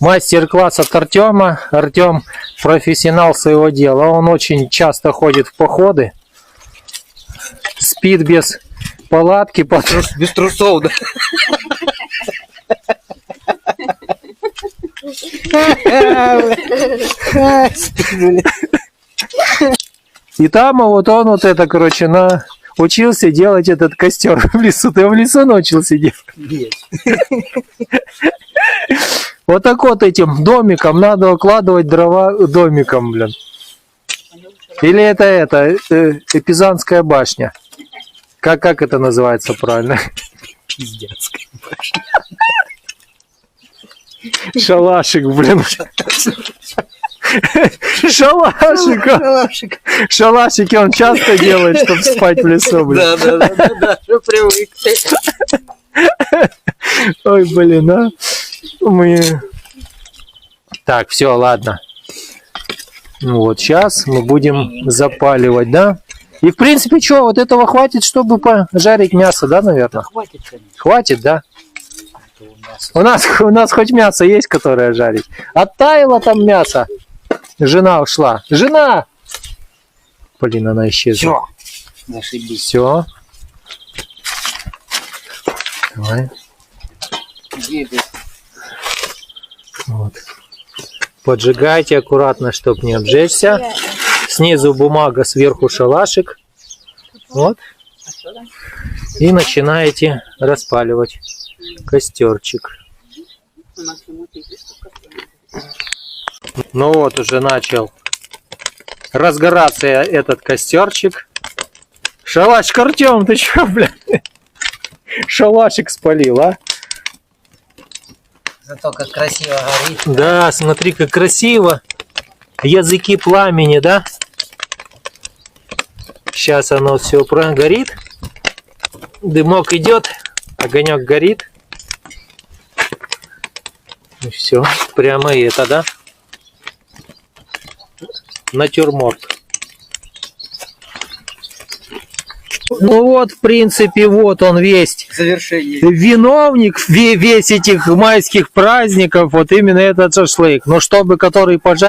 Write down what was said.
Мастер-класс от Артема. Артем профессионал своего дела. Он очень часто ходит в походы. Спит без палатки. Без трусов, да? И там вот он вот это, короче, учился делать этот костер в лесу. Ты в лесу научился делать? Нет. Вот так вот этим домиком надо укладывать дрова домиком, блин. Или это Пизанская башня. Как это называется правильно? Пиздецкая башня. Шалашик, блин. Шалашик. Шалашики он часто делает, чтобы спать в лесу, блин. Да, что привык. Ой, блин, а. Так, все, ладно. Ну вот, сейчас мы будем запаливать, да? И в принципе, что, вот этого хватит, чтобы пожарить мясо, да, наверное? Хватит, конечно. Хватит, да? У нас хоть мясо есть, которое жарить. Оттаяло там мясо. Жена ушла. Жена! Блин, она исчезла. Все. Зашибись. Все. Давай. Вот. Поджигайте аккуратно, чтобы не обжечься. Снизу бумага, сверху шалашик. Вот. И начинаете распаливать костерчик. Ну вот, уже начал разгораться этот костерчик. Шалашик, Артем, ты чё, блядь? Шалашик спалил, а? Зато как красиво горит. Да, смотри, как красиво. Языки пламени, да? Сейчас оно все прогорит. Дымок идет, огонек горит. И все, прямо это, да? Натюрморт. Ну вот, в принципе, вот он весь. Завершение. Виновник весь этих майских праздников, вот именно этот шашлык. Но чтобы который пожарить.